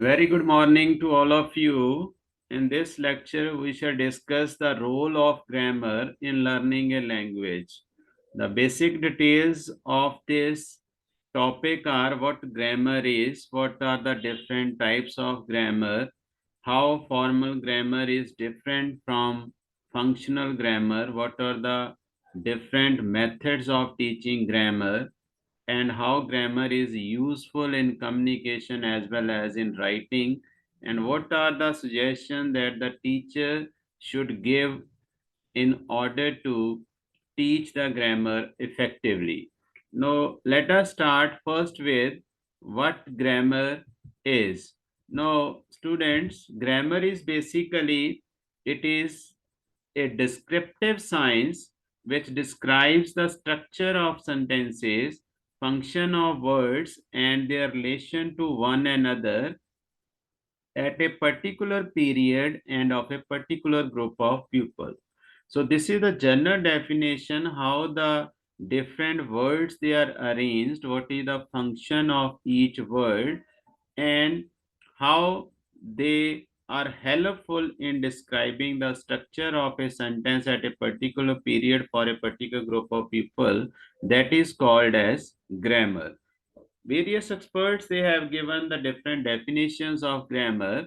Very good morning to all of you. In this lecture, we shall discuss the role of grammar in learning a language. The basic details of this topic are what grammar is, what are the different types of grammar, how formal grammar is different from functional grammar, what are the different methods of teaching grammar, and how grammar is useful in communication as well as in writing, and what are the suggestions that the teacher should give in order to teach the grammar effectively. Now, let us start first with what grammar is. Now, students, grammar is basically it is a descriptive science which describes the structure of sentences, function of words, and their relation to one another at a particular period and of a particular group of people. So this is the general definition, how the different words they are arranged, what is the function of each word, and how they are helpful in describing the structure of a sentence at a particular period for a particular group of people. That is called as grammar. Various experts they have given the different definitions of grammar.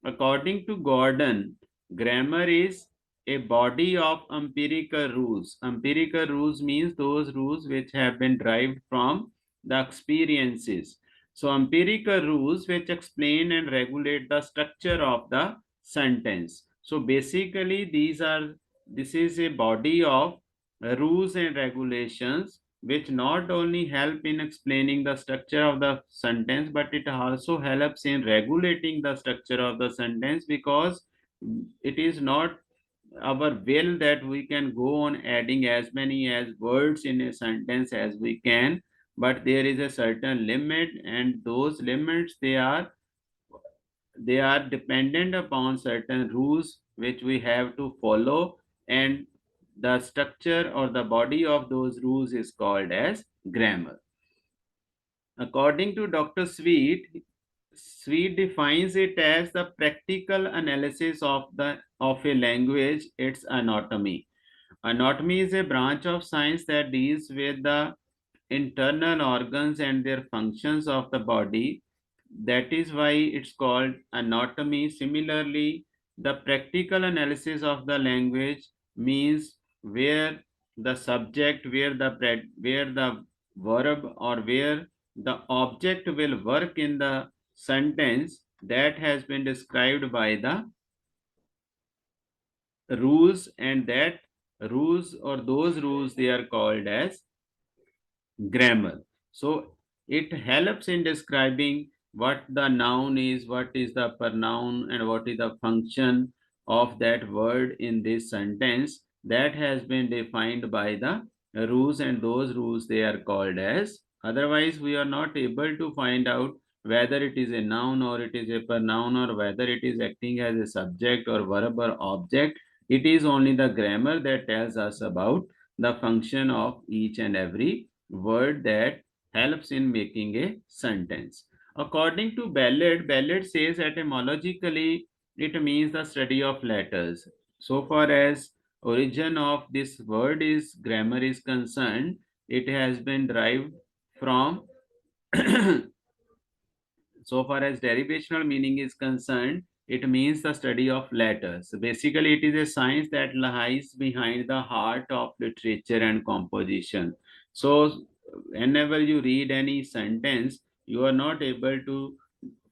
According to Gordon, grammar is a body of empirical rules. Empirical rules means those rules which have been derived from the experiences. So empirical rules which explain and regulate the structure of the sentence. So basically this is a body of rules and regulations which not only help in explaining the structure of the sentence, but it also helps in regulating the structure of the sentence, because it is not our will that we can go on adding as many as words in a sentence as we can, but there is a certain limit, and those limits they are dependent upon certain rules which we have to follow, and the structure or the body of those rules is called as grammar. According to Dr. Sweet defines it as the practical analysis of a language, its anatomy. Anatomy is a branch of science that deals with the internal organs and their functions of the body. That is why it's called anatomy. Similarly, the practical analysis of the language means where the subject, where the verb, or where the object will work in the sentence, that has been described by the rules, and that rules or those rules they are called as grammar. So it helps in describing what the noun is, what is the pronoun, and what is the function of that word in this sentence. That has been defined by the rules, and those rules they are called as. Otherwise, we are not able to find out whether it is a noun or it is a pronoun, or whether it is acting as a subject or verb or object. It is only the grammar that tells us about the function of each and every word that helps in making a sentence. According to Ballard says etymologically it means the study of letters. So far as origin of this word is grammar is concerned, it has been derived from so far as derivational meaning is concerned, it means the study of letters. So basically, it is a science that lies behind the heart of literature and composition. So, whenever you read any sentence, you are not able to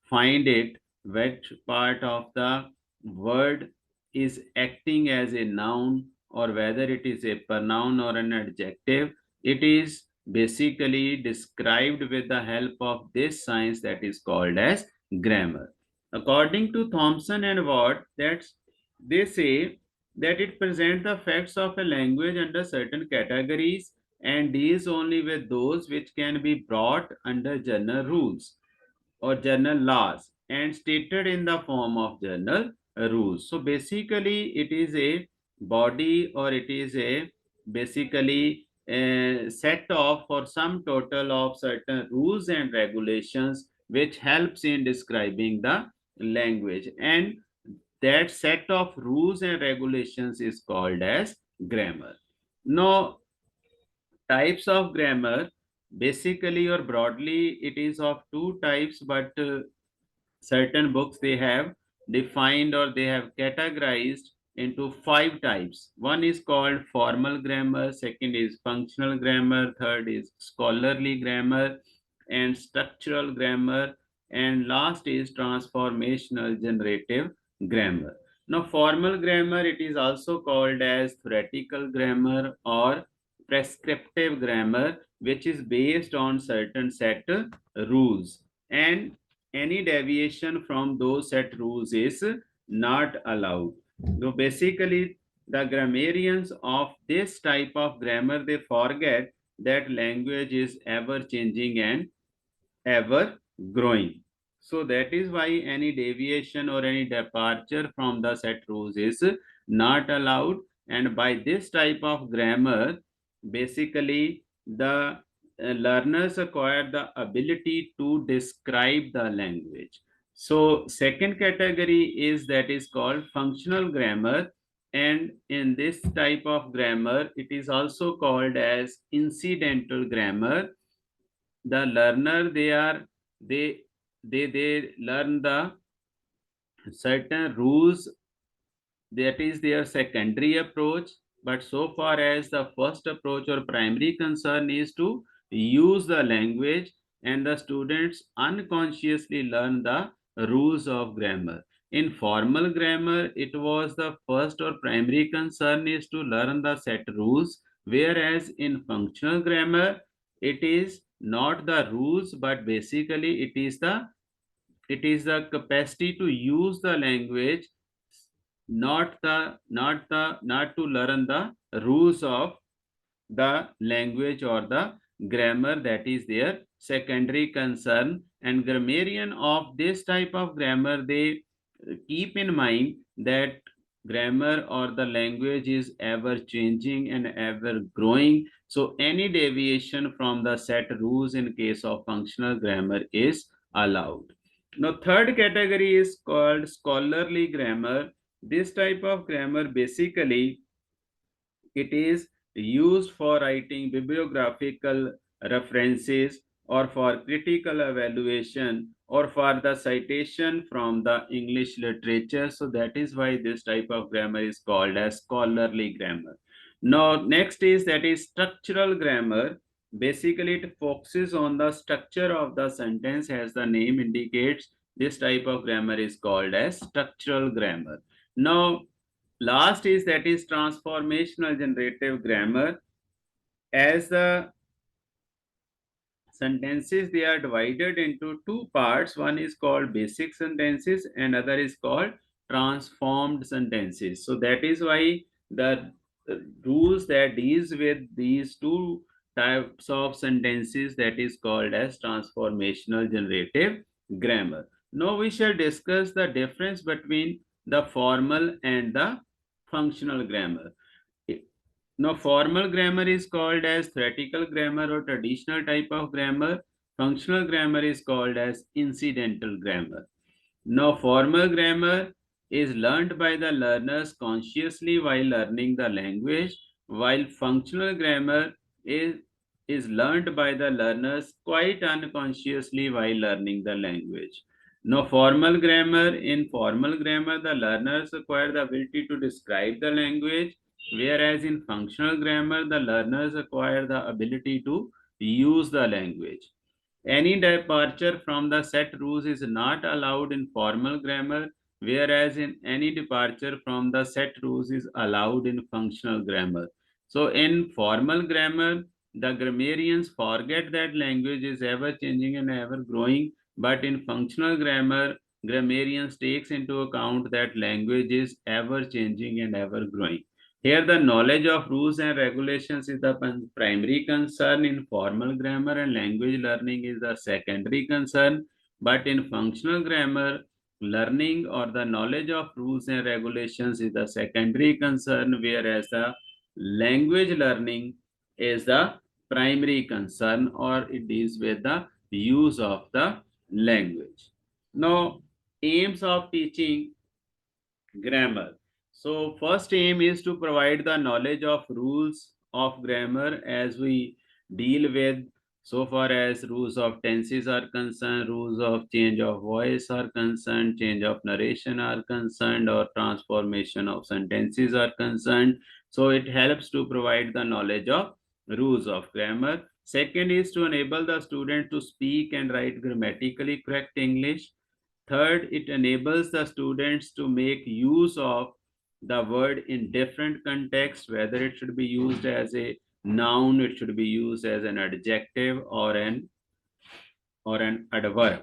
find it which part of the word is acting as a noun, or whether it is a pronoun or an adjective. It is basically described with the help of this science that is called as grammar. According to Thompson and Watt, they say that it presents the facts of a language under certain categories and deals only with those which can be brought under general rules or general laws and stated in the form of general rules. So basically, it is a body, or it is a basically a set of or sum total of certain rules and regulations which helps in describing the language, and that set of rules and regulations is called as grammar. Now, types of grammar, basically or broadly, it is of two types, but certain books they have defined or they have categorized into five types. One is called formal grammar, second is functional grammar, third is scholarly grammar, and structural grammar, and last is transformational generative grammar. Now, formal grammar, it is also called as theoretical grammar or prescriptive grammar, which is based on certain set rules, and any deviation from those set rules is not allowed. So basically, the grammarians of this type of grammar, they forget that language is ever changing and ever growing. So that is why any deviation or any departure from the set rules is not allowed. And by this type of grammar, basically the learners acquire the ability to describe the language. So second category is that is called functional grammar, and in this type of grammar it is also called as incidental grammar. The learner, they they learn the certain rules, that is their secondary approach, but so far as the first approach or primary concern is to use the language, and the students unconsciously learn the rules of grammar. In formal grammar, it was the first or primary concern is to learn the set rules, whereas in functional grammar it is not the rules, but basically it is the capacity to use the language, not to learn the rules of the language or the grammar, that is their secondary concern. And grammarian of this type of grammar, they keep in mind that grammar or the language is ever changing and ever growing, so any deviation from the set rules in case of functional grammar is allowed. Now, third category is called scholarly grammar. This type of grammar, basically it is used for writing bibliographical references or for critical evaluation or for the citation from the English literature. So that is why this type of grammar is called as scholarly grammar. Now, next is that is structural grammar. Basically, it focuses on the structure of the sentence, as the name indicates. This type of grammar is called as structural grammar. Now, last is that is transformational generative grammar. As the sentences, they are divided into two parts. One is called basic sentences and other is called transformed sentences. So that is why the rules that deals with these two types of sentences, that is called as transformational generative grammar. Now we shall discuss the difference between the formal and the functional grammar. Now, formal grammar is called as theoretical grammar or traditional type of grammar. Functional grammar is called as incidental grammar. Now, formal grammar is learned by the learners consciously while learning the language, while functional grammar is learned by the learners quite unconsciously while learning the language. Now, in formal grammar, the learners acquire the ability to describe the language, whereas in functional grammar, the learners acquire the ability to use the language. Any departure from the set rules is not allowed in formal grammar, whereas in any departure from the set rules is allowed in functional grammar. So in formal grammar, the grammarians forget that language is ever changing and ever growing, but in functional grammar, grammarians takes into account that language is ever changing and ever growing. Here, the knowledge of rules and regulations is the primary concern in formal grammar, and language learning is the secondary concern. But in functional grammar, learning or the knowledge of rules and regulations is the secondary concern, whereas the language learning is the primary concern, or it deals with the use of the language. Now, aims of teaching grammar. So first aim is to provide the knowledge of rules of grammar as we deal with so far as rules of tenses are concerned, rules of change of voice are concerned, change of narration are concerned, or transformation of sentences are concerned. So it helps to provide the knowledge of rules of grammar. Second is to enable the student to speak and write grammatically correct English. Third, it enables the students to make use of the word in different contexts, whether it should be used as a noun, it should be used as an adjective or an adverb.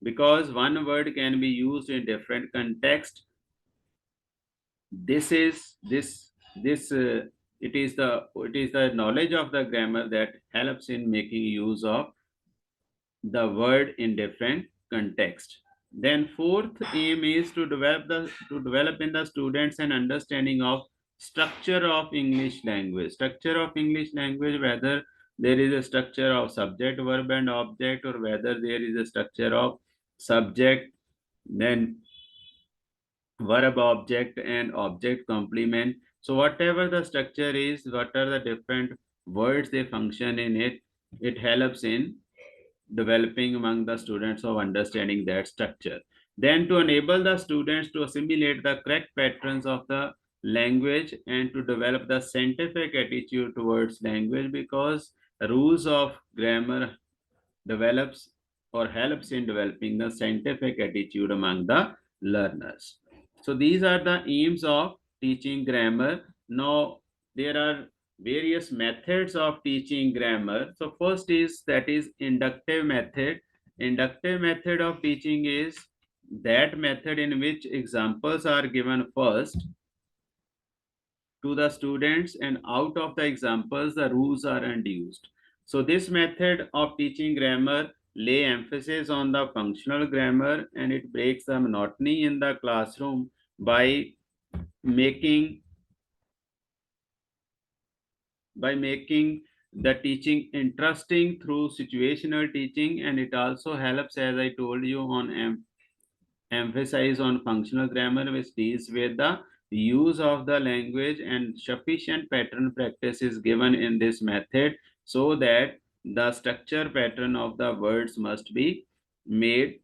Because one word can be used in different context. This is this it is the knowledge of the grammar that helps in making use of the word in different context. Then fourth aim is to develop in the students an understanding of structure of English language. Structure of English language, whether there is a structure of subject, verb, and object, or whether there is a structure of subject, then verb, object, and object complement. So whatever the structure is, what are the different words they function in it, it helps in developing among the students of understanding that structure. Then to enable the students to assimilate the correct patterns of the language and to develop the scientific attitude towards language, because rules of grammar develops or helps in developing the scientific attitude among the learners. So these are the aims of teaching grammar. Now there are various methods of teaching grammar. So first is that is inductive method. Inductive method of teaching is that method in which examples are given first to the students, and out of the examples the rules are introduced. So this method of teaching grammar lay emphasis on the functional grammar, and it breaks the monotony in the classroom by making making the teaching interesting through situational teaching. And it also helps, as I told you, on emphasize on functional grammar, which deals with the use of the language, and sufficient pattern practice is given in this method so that the structure pattern of the words must be made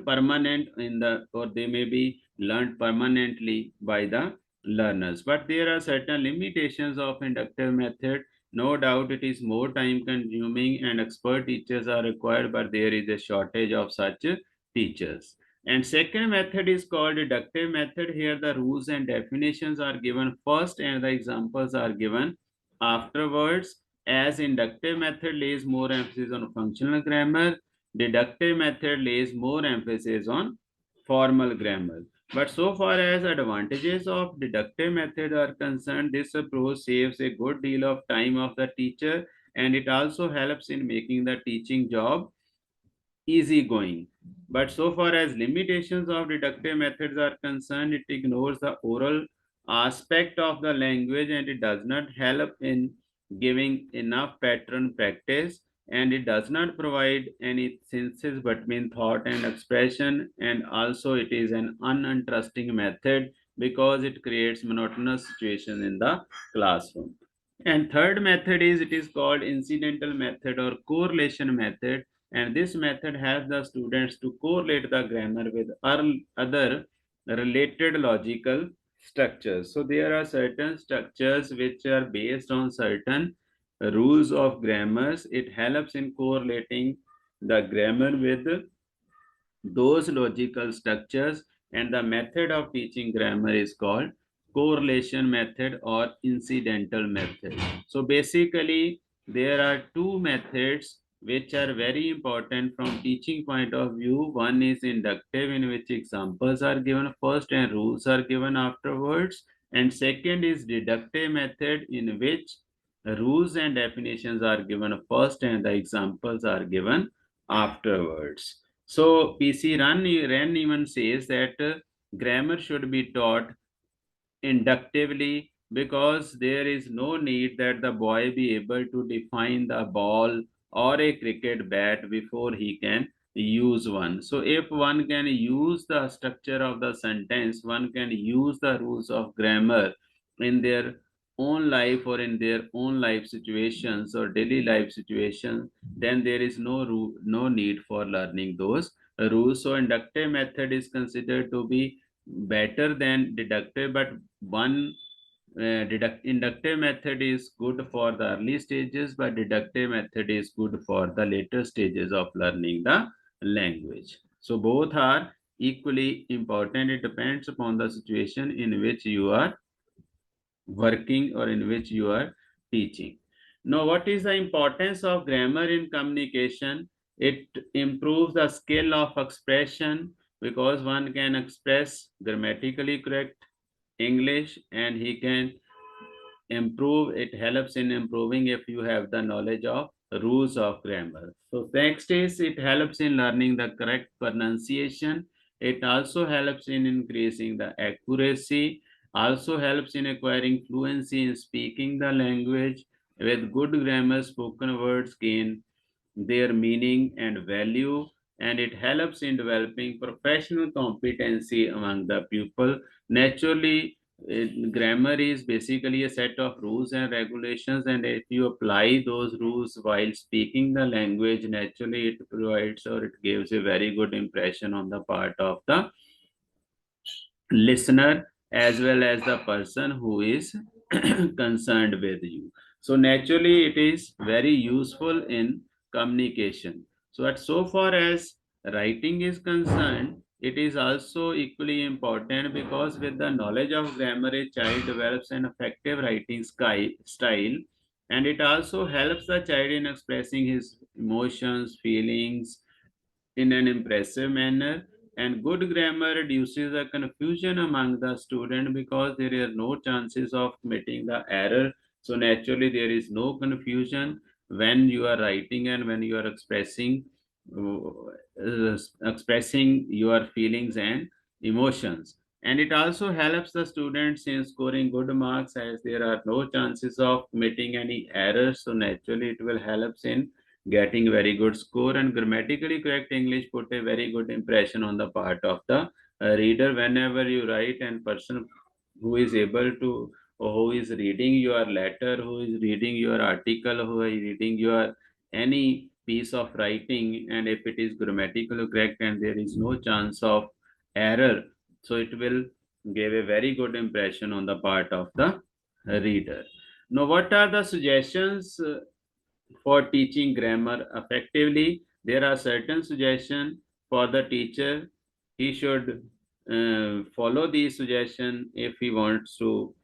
permanent in the, or they may be learned permanently by the learners. But there are certain limitations of inductive method. No doubt it is more time consuming and expert teachers are required, but there is a shortage of such teachers. And second method is called deductive method. Here the rules and definitions are given first and the examples are given afterwards. As inductive method lays more emphasis on functional grammar, deductive method lays more emphasis on formal grammar. But so far as advantages of deductive method are concerned, this approach saves a good deal of time of the teacher, and it also helps in making the teaching job easygoing. But so far as limitations of deductive methods are concerned, it ignores the oral aspect of the language, and it does not help in giving enough pattern practice, and it does not provide any synthesis between thought and expression, and also it is an uninteresting method because it creates monotonous situation in the classroom. And third method is, it is called incidental method or correlation method, and this method helps the students to correlate the grammar with other related logical structures. So there are certain structures which are based on certain rules of grammars. It helps in correlating the grammar with those logical structures, and the method of teaching grammar is called correlation method or incidental method. So basically there are two methods which are very important from teaching point of view. One is inductive, in which examples are given first and rules are given afterwards, and second is deductive method, in which rules and definitions are given first and the examples are given afterwards. So PC Ren even says that grammar should be taught inductively, because there is no need that the boy be able to define the ball or a cricket bat before he can use one. So if one can use the structure of the sentence, one can use the rules of grammar in their own life or in their own life situations or daily life situations, then there is no need for learning those rules. So inductive method is considered to be better than deductive, but one inductive method is good for the early stages, but deductive method is good for the later stages of learning the language. So both are equally important. It depends upon the situation in which you are working or in which you are teaching. Now, what is the importance of grammar in communication? It improves the skill of expression because one can express grammatically correct English and he can improve. It helps in improving if you have the knowledge of rules of grammar. So next is it helps in learning the correct pronunciation. It also helps in increasing the accuracy, also helps in acquiring fluency in speaking the language. With good grammar, spoken words gain their meaning and value, and it helps in developing professional competency among the pupil. Naturally, grammar is basically a set of rules and regulations, and if you apply those rules while speaking the language, naturally it provides or it gives a very good impression on the part of the listener as well as the person who is concerned with you. So naturally it is very useful in communication. So at so far as writing is concerned, it is also equally important because with the knowledge of grammar a child develops an effective writing style, and it also helps the child in expressing his emotions, feelings in an impressive manner. And good grammar reduces the confusion among the student because there are no chances of committing the error. So naturally there is no confusion when you are writing and when you are expressing your feelings and emotions. And it also helps the students in scoring good marks as there are no chances of committing any errors. So naturally it will help in getting very good score, and grammatically correct English put a very good impression on the part of the reader whenever you write. And person who is able to, or who is reading your letter, who is reading your article, who is reading your any piece of writing, and if it is grammatically correct and there is no chance of error, so it will give a very good impression on the part of the reader. Now what are the suggestions for teaching grammar effectively? There are certain suggestions for the teacher. He should follow these suggestions if he wants to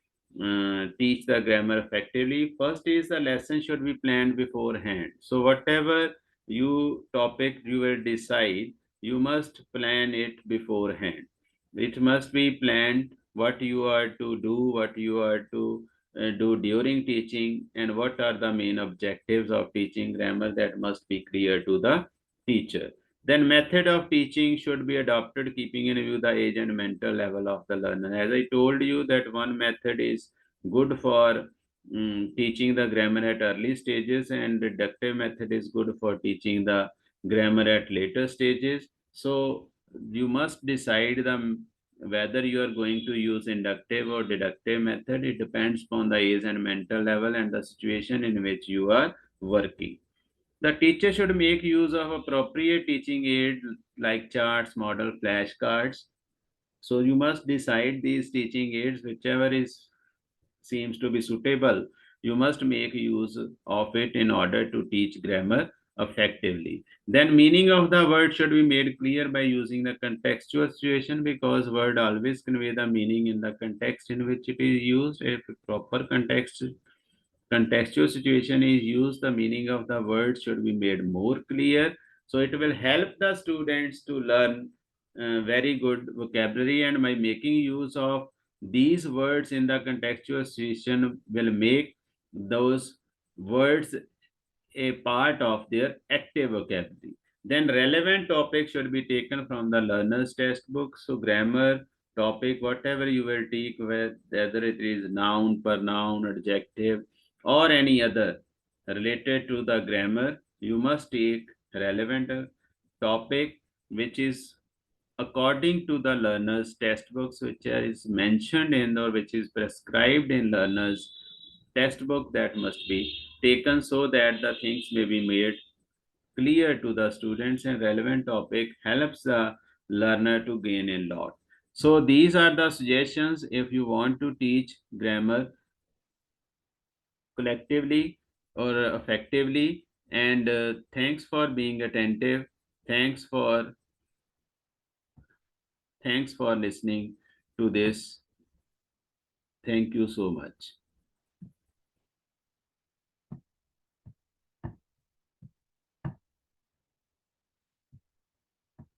teach the grammar effectively. First is the lesson should be planned beforehand. So whatever you topic you will decide, you must plan it beforehand. It must be planned what you are to do, what you are to do during teaching, and what are the main objectives of teaching grammar that must be clear to the teacher. Then method of teaching should be adopted keeping in view the age and mental level of the learner. As I told you that one method is good for teaching the grammar at early stages, and deductive method is good for teaching the grammar at later stages. So you must decide the whether you are going to use inductive or deductive method. It depends upon the age and mental level and the situation in which you are working. The teacher should make use of appropriate teaching aids like charts, model, flashcards. So you must decide these teaching aids, whichever is seems to be suitable. You must make use of it in order to teach grammar effectively. Then meaning of the word should be made clear by using the contextual situation, because word always convey the meaning in the context in which it is used. If proper contextual situation is used, the meaning of the word should be made more clear. So it will help the students to learn very good vocabulary, and by making use of these words in the contextual situation will make those words a part of their active vocabulary. Then relevant topics should be taken from the learner's textbook. So grammar topic, whatever you will take, whether it is noun, pronoun, adjective, or any other related to the grammar, you must take relevant topic which is according to the learner's textbooks, which is mentioned in or which is prescribed in learner's textbook, that must be taken so that the things may be made clear to the students, and relevant topic helps the learner to gain a lot. So these are the suggestions if you want to teach grammar collectively or effectively. And thanks for being attentive. Thanks for thanks for listening to this. Thank you so much.